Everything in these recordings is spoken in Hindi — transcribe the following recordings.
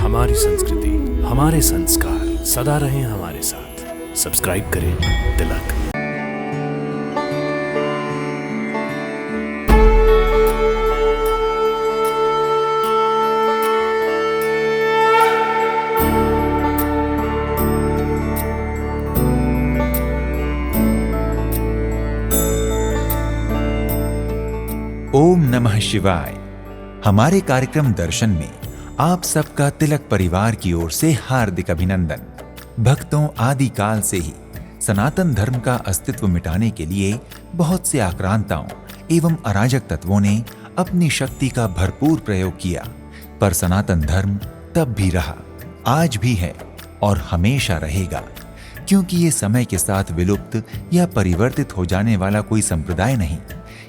हमारी संस्कृति, हमारे संस्कार सदा रहें हमारे साथ। सब्सक्राइब करें तिलक। ओम नमः शिवाय। हमारे कार्यक्रम दर्शन में आप सबका तिलक परिवार की ओर से हार्दिक अभिनंदन। भक्तों, आदि काल से ही सनातन धर्म का अस्तित्व मिटाने के लिए बहुत से आक्रांताओं एवं अराजक तत्वों ने अपनी शक्ति का भरपूर प्रयोग किया, पर सनातन धर्म तब भी रहा, आज भी है और हमेशा रहेगा, क्योंकि ये समय के साथ विलुप्त या परिवर्तित हो जाने वाला कोई संप्रदाय नहीं।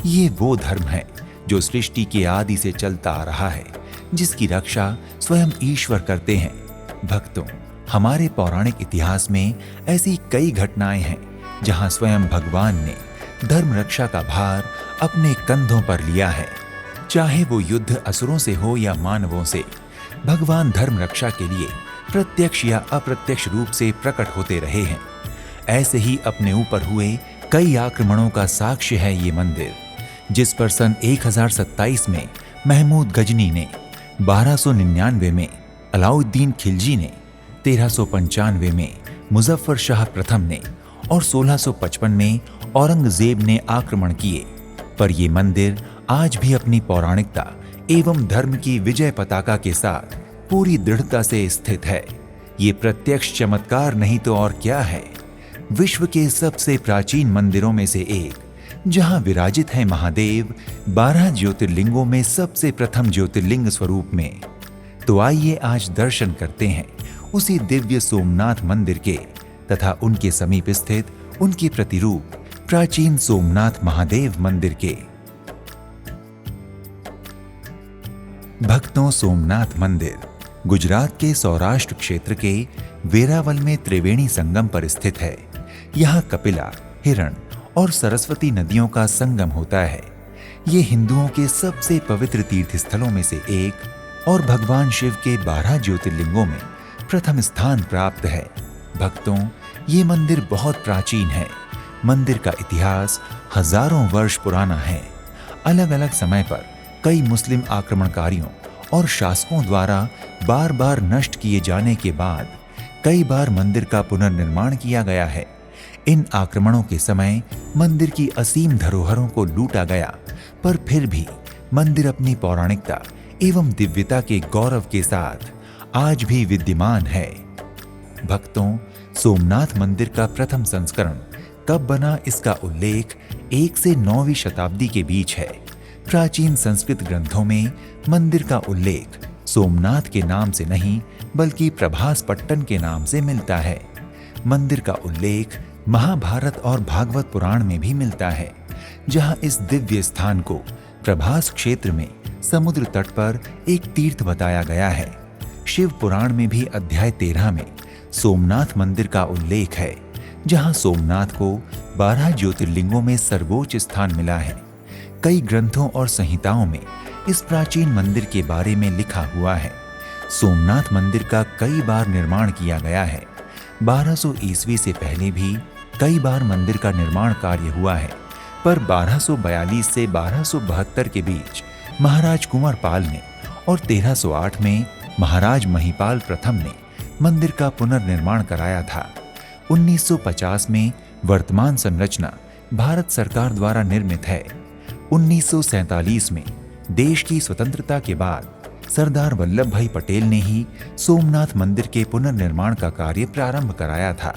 ये वो धर्म है जो सृष्टि के आदि से चलता आ रहा है, जिसकी रक्षा स्वयं ईश्वर करते हैं। भक्तों, हमारे पौराणिक इतिहास में ऐसी कई घटनाएं हैं जहां स्वयं भगवान ने धर्म रक्षा का भार अपने कंधों पर लिया है। चाहे वो युद्ध असुरों से हो या मानवों से, भगवान धर्म रक्षा के लिए प्रत्यक्ष या अप्रत्यक्ष रूप से प्रकट होते रहे हैं। ऐसे ही अपने ऊपर हुए कई आक्रमणों का साक्ष्य है ये मंदिर, जिस पर सन 1027 में महमूद गजनी ने, 1299 में अलाउद्दीन खिलजी ने, 1395 में मुजफ्फर शाह प्रथम ने और 1655 में औरंगजेब ने आक्रमण किए। पर ये मंदिर आज भी अपनी पौराणिकता एवं धर्म की विजय पताका के साथ पूरी दृढ़ता से स्थित है। ये प्रत्यक्ष चमत्कार नहीं तो और क्या है, विश्व के सबसे प्राचीन मंदिरों में से एक, जहां विराजित है महादेव 12 ज्योतिर्लिंगों में सबसे प्रथम ज्योतिर्लिंग स्वरूप में। तो आइए आज दर्शन करते हैं उसी दिव्य सोमनाथ मंदिर के तथा उनके समीप स्थित उनके प्रतिरूप प्राचीन सोमनाथ महादेव मंदिर के। भक्तों, सोमनाथ मंदिर गुजरात के सौराष्ट्र क्षेत्र के वेरावल में त्रिवेणी संगम पर स्थित है। यहाँ कपिला, हिरण और सरस्वती नदियों का संगम होता है। ये हिंदुओं के सबसे पवित्र तीर्थ स्थलों में से एक और भगवान शिव के 12 ज्योतिर्लिंगों में प्रथम स्थान प्राप्त है। भक्तों, ये मंदिर बहुत प्राचीन है। मंदिर का इतिहास हजारों वर्ष पुराना है। अलग अलग समय पर कई मुस्लिम आक्रमणकारियों और शासकों द्वारा बार बार नष्ट किए जाने के बाद कई बार मंदिर का पुनर्निर्माण किया गया है। इन आक्रमणों के समय मंदिर की असीम धरोहरों को लूटा गया, पर फिर भी मंदिर अपनी पौराणिकता एवं दिव्यता के गौरव के साथ आज भी विद्यमान है। भक्तों, सोमनाथ मंदिर का प्रथम संस्करण कब बना, इसका उल्लेख 1 से 9वीं शताब्दी के बीच है। प्राचीन संस्कृत ग्रंथों में मंदिर का उल्लेख सोमनाथ के नाम से नहीं बल्कि प्रभासपट्टन के नाम से मिलता है। मंदिर का उल्लेख महाभारत और भागवत पुराण में भी मिलता है, जहां इस दिव्य स्थान को प्रभास क्षेत्र में समुद्र तट पर एक तीर्थ बताया गया है। शिव पुराण में भी अध्याय 13 में सोमनाथ मंदिर का उल्लेख है, जहां सोमनाथ को 12 ज्योतिर्लिंगों में सर्वोच्च स्थान मिला है। कई ग्रंथों और संहिताओं में इस प्राचीन मंदिर के बारे में लिखा हुआ है। सोमनाथ मंदिर का कई बार निर्माण किया गया है। 1200 ईस्वी से पहले भी कई बार मंदिर का निर्माण कार्य हुआ है, पर 1242 से 1272 के बीच महाराज कुंवर पाल ने और 1308 में महाराज महिपाल प्रथम ने मंदिर का पुनर्निर्माण कराया था। 1950 में वर्तमान संरचना भारत सरकार द्वारा निर्मित है। 1947 में देश की स्वतंत्रता के बाद सरदार वल्लभ भाई पटेल ने ही सोमनाथ मंदिर के पुनर्निर्माण का कार्य प्रारंभ कराया था।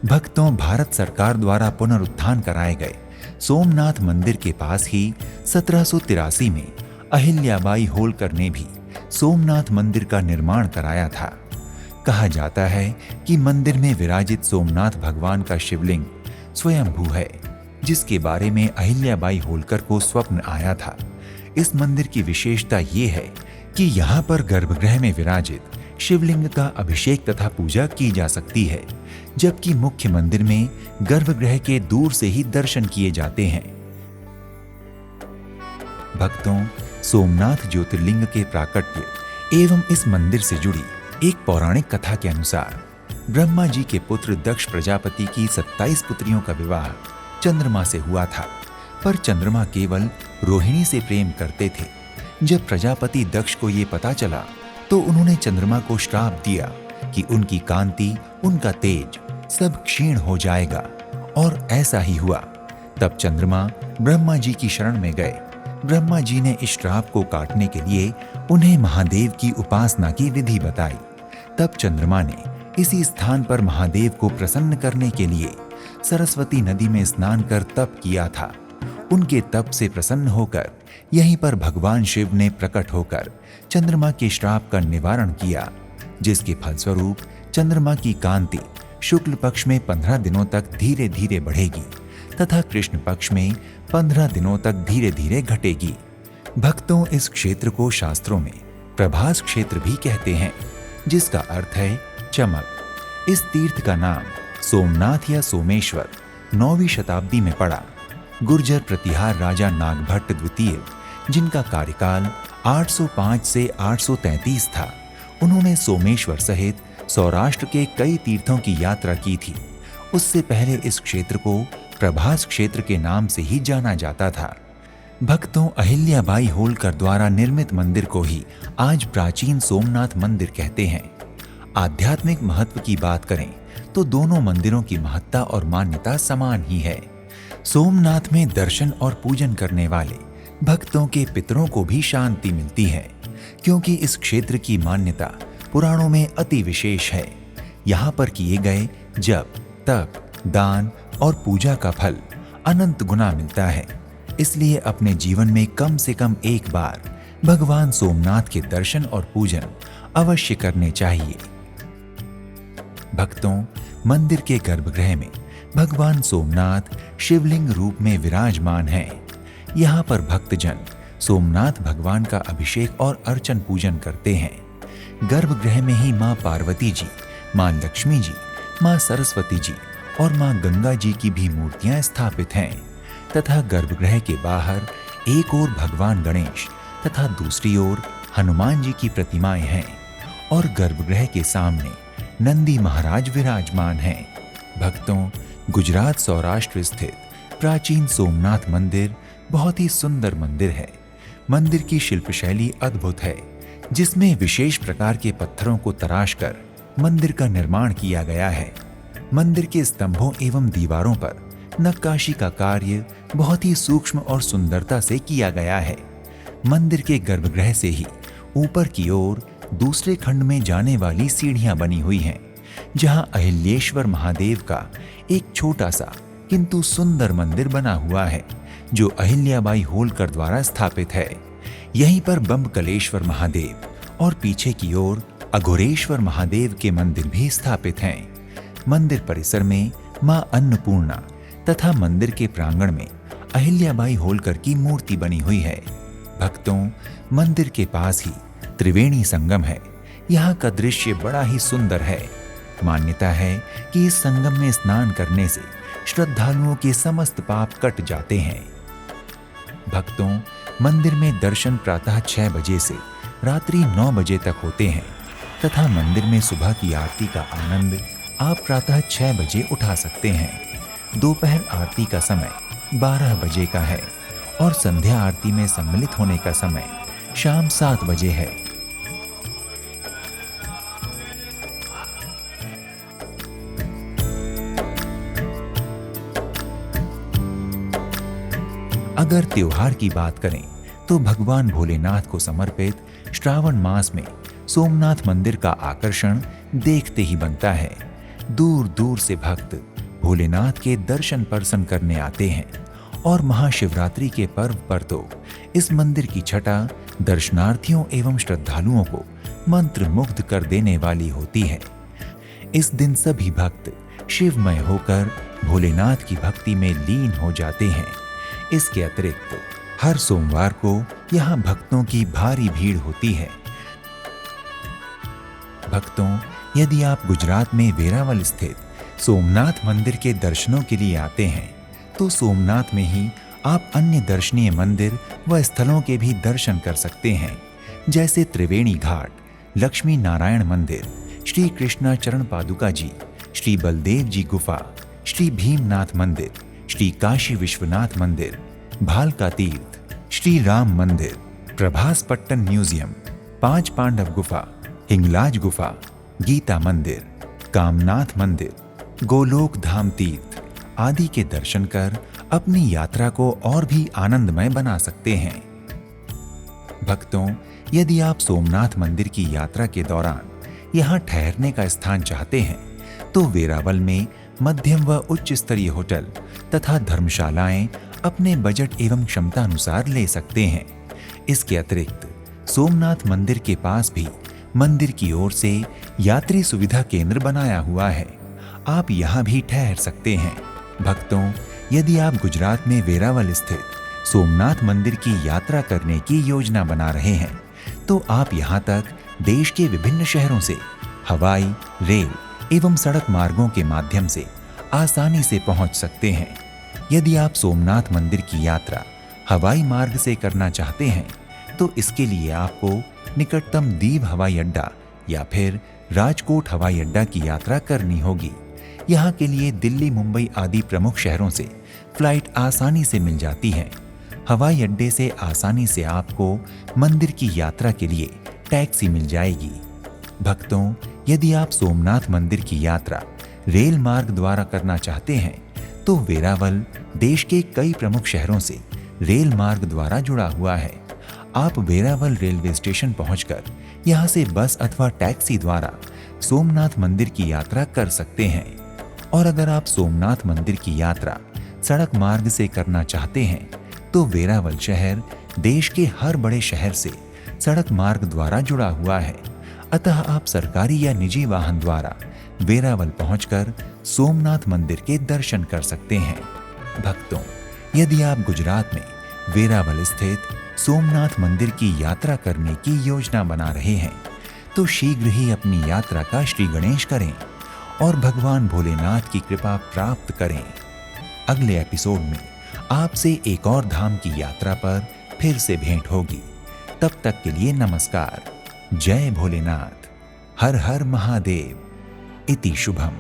भक्तों, भारत सरकार द्वारा पुनरुत्थान कराए गए सोमनाथ मंदिर के पास ही 1783 में अहिल्याबाई होलकर ने भी सोमनाथ मंदिर का निर्माण कराया था। कहा जाता है कि मंदिर में विराजित सोमनाथ भगवान का शिवलिंग स्वयंभू है, जिसके बारे में अहिल्याबाई होलकर को स्वप्न आया था। इस मंदिर की विशेषता ये है कि यहाँ पर गर्भगृह में विराजित शिवलिंग का अभिषेक तथा पूजा की जा सकती है, जबकि मुख्य मंदिर में गर्भगृह के दूर से ही दर्शन किए जाते हैं। भक्तों, सोमनाथ ज्योतिर्लिंग के प्राकट्य एवं इस मंदिर से जुड़ी एक पौराणिक कथा के अनुसार ब्रह्मा जी के पुत्र दक्ष प्रजापति की 27 पुत्रियों का विवाह चंद्रमा से हुआ था, पर चंद्रमा केवल रोहिणी से प्रेम करते थे। जब प्रजापति दक्ष को ये पता चला तो उन्होंने चंद्रमा को श्राप दिया कि उनकी कांति, उनका तेज सब क्षीण हो जाएगा, और ऐसा ही हुआ। तब चंद्रमा ब्रह्मा जी की शरण में गए। ब्रह्मा जी ने इस श्राप को काटने के लिए उन्हें महादेव की उपासना की विधि बताई। तब चंद्रमा ने इसी स्थान पर महादेव को प्रसन्न करने के लिए सरस्वती नदी में स्नान कर तप किया था। उनके तप से प्रसन्न होकर यहीं पर भगवान शिव ने प्रकट होकर चंद्रमा के श्राप का निवारण किया, जिसके फलस्वरूप चंद्रमा की कांति शुक्ल पक्ष में 15 दिनों तक धीरे धीरे बढ़ेगी तथा कृष्ण पक्ष में 15 दिनों तक धीरे धीरे घटेगी। भक्तों, इस क्षेत्र को शास्त्रों में प्रभास क्षेत्र भी कहते हैं, जिसका अर्थ है चमक। इस तीर्थ का नाम सोमनाथ या सोमेश्वर 9वीं शताब्दी में पड़ा। गुर्जर प्रतिहार राजा नागभट्ट द्वितीय, जिनका कार्यकाल 805 से 833 था, उन्होंने सोमेश्वर सहित सौराष्ट्र के कई तीर्थों की यात्रा की थी। उससे पहले इस क्षेत्र को प्रभास क्षेत्र के नाम से ही जाना जाता था। भक्तों, अहिल्याबाई होलकर द्वारा निर्मित मंदिर को ही आज प्राचीन सोमनाथ मंदिर कहते हैं। आध्यात्मिक महत्व की बात करें तो दोनों मंदिरों की महत्ता और मान्यता समान ही है। सोमनाथ में दर्शन और पूजन करने वाले भक्तों के पितरों को भी शांति मिलती है, क्योंकि इस क्षेत्र की मान्यता पुराणों में अति विशेष है। यहाँ पर किए गए जप, तप, दान और पूजा का फल अनंत गुना मिलता है। इसलिए अपने जीवन में कम से कम एक बार भगवान सोमनाथ के दर्शन और पूजन अवश्य करने चाहिए। भक्तों, मंदिर के गर्भगृह में भगवान सोमनाथ शिवलिंग रूप में विराजमान हैं। यहाँ पर भक्तजन सोमनाथ भगवान का अभिषेक और अर्चन पूजन करते हैं। गर्भगृह में ही माँ पार्वती जी, माँ लक्ष्मी जी, माँ सरस्वती जी और माँ गंगा जी की भी मूर्तियां स्थापित हैं तथा गर्भगृह के बाहर एक ओर भगवान गणेश तथा दूसरी ओर हनुमान जी की प्रतिमाएं हैं और गर्भगृह के सामने नंदी महाराज विराजमान हैं। भक्तों, गुजरात सौराष्ट्र स्थित प्राचीन सोमनाथ मंदिर बहुत ही सुंदर मंदिर है। मंदिर की शिल्प शैली अद्भुत है, जिसमें विशेष प्रकार के पत्थरों को तराशकर मंदिर का निर्माण किया गया है। मंदिर के स्तंभों एवं दीवारों पर नक्काशी का कार्य बहुत ही सूक्ष्म और सुंदरता से किया गया है। मंदिर के गर्भगृह से ही ऊपर की ओर दूसरे खंड में जाने वाली सीढ़ियां बनी हुई हैं, जहां अहिल्येश्वर महादेव का एक छोटा सा किंतु सुंदर मंदिर बना हुआ है, जो अहिल्याबाई होलकर द्वारा स्थापित है। यहीं पर बम्बकलेश्वर महादेव और पीछे की ओर अघोरेश्वर महादेव के मंदिर भी स्थापित हैं। मंदिर परिसर में मां अन्नपूर्णा तथा मंदिर के प्रांगण में अहिल्याबाई होलकर की मूर्ति बनी हुई है। भक्तों, मंदिर के पास ही त्रिवेणी संगम है। यहाँ का दृश्य बड़ा ही सुंदर है। मान्यता है कि इस संगम में स्नान करने से श्रद्धालुओं के समस्त पाप कट जाते हैं। भक्तों, मंदिर में दर्शन प्रातः 6 बजे से रात्रि 9 बजे तक होते हैं तथा मंदिर में सुबह की आरती का आनंद आप प्रातः 6 बजे उठा सकते हैं। दोपहर आरती का समय 12 बजे का है और संध्या आरती में सम्मिलित होने का समय शाम 7 बजे है। अगर त्योहार की बात करें तो भगवान भोलेनाथ को समर्पित श्रावण मास में सोमनाथ मंदिर का आकर्षण देखते ही बनता है। दूर दूर से भक्त भोलेनाथ के दर्शन परसन करने आते हैं और महाशिवरात्रि के पर्व पर तो इस मंदिर की छटा दर्शनार्थियों एवं श्रद्धालुओं को मंत्र मुग्ध कर देने वाली होती है। इस दिन सभी भक्त शिवमय होकर भोलेनाथ की भक्ति में लीन हो जाते हैं। इसके अतिरिक्त हर सोमवार को यहाँ भक्तों की भारी भीड़ होती है। भक्तों, यदि आप गुजरात में वेरावल स्थित सोमनाथ मंदिर के दर्शनों के लिए आते हैं तो सोमनाथ में ही आप अन्य दर्शनीय मंदिर व स्थलों के भी दर्शन कर सकते हैं, जैसे त्रिवेणी घाट, लक्ष्मी नारायण मंदिर, श्री कृष्णा चरण पादुका जी, श्री बलदेव जी गुफा, श्री भीमनाथ मंदिर, श्री काशी विश्वनाथ मंदिर, भालका तीर्थ, श्री राम मंदिर, प्रभासपट्टन म्यूजियम, पांच पांडव गुफा, हिंगलाज गुफा, गीता मंदिर, कामनाथ मंदिर, गोलोक धाम तीर्थ आदि के दर्शन कर अपनी यात्रा को और भी आनंदमय बना सकते हैं। भक्तों, यदि आप सोमनाथ मंदिर की यात्रा के दौरान यहाँ ठहरने का स्थान चाहते हैं तो वेरावल में मध्यम व उच्च स्तरीय होटल तथा धर्मशालाएं अपने बजट एवं क्षमता अनुसार ले सकते हैं। इसके अतिरिक्त सोमनाथ मंदिर के पास भी मंदिर की ओर से यात्री सुविधा केंद्र बनाया हुआ है, आप यहाँ भी ठहर सकते हैं। भक्तों, यदि आप गुजरात में वेरावल स्थित सोमनाथ मंदिर की यात्रा करने की योजना बना रहे हैं तो आप यहाँ तक देश के विभिन्न शहरों से हवाई, रेल एवं सड़क मार्गों के माध्यम से आसानी से पहुंच सकते हैं। यदि आप सोमनाथ मंदिर की यात्रा हवाई मार्ग से करना चाहते हैं तो इसके लिए आपको निकटतम दीव हवाई अड्डा या फिर राजकोट हवाई अड्डा की यात्रा करनी होगी। यहाँ के लिए दिल्ली, मुंबई आदि प्रमुख शहरों से फ्लाइट आसानी से मिल जाती है। हवाई अड्डे से आसानी से आपको मंदिर की यात्रा के लिए टैक्सी मिल जाएगी। भक्तों, यदि आप सोमनाथ मंदिर की यात्रा रेल मार्ग द्वारा करना चाहते हैं तो वेरावल देश के कई प्रमुख शहरों से रेल मार्ग द्वारा जुड़ा हुआ है। आप वेरावल रेलवे स्टेशन पहुंचकर यहां से बस अथवा टैक्सी द्वारा सोमनाथ मंदिर की यात्रा कर सकते हैं। और अगर आप सोमनाथ मंदिर की यात्रा सड़क मार्ग से करना चाहते हैं तो वेरावल शहर देश के हर बड़े शहर से सड़क मार्ग द्वारा जुड़ा हुआ है, अतः आप सरकारी या निजी वाहन द्वारा वेरावल पहुंचकर सोमनाथ मंदिर के दर्शन कर सकते हैं। भक्तों, यदि आप गुजरात में वेरावल स्थित सोमनाथ मंदिर की यात्रा करने की योजना बना रहे हैं तो शीघ्र ही अपनी यात्रा का श्री गणेश करें और भगवान भोलेनाथ की कृपा प्राप्त करें। अगले एपिसोड में आपसे एक और धाम की यात्रा पर फिर से भेंट होगी। तब तक के लिए नमस्कार। जय भोलेनाथ। हर हर महादेव। इति शुभम।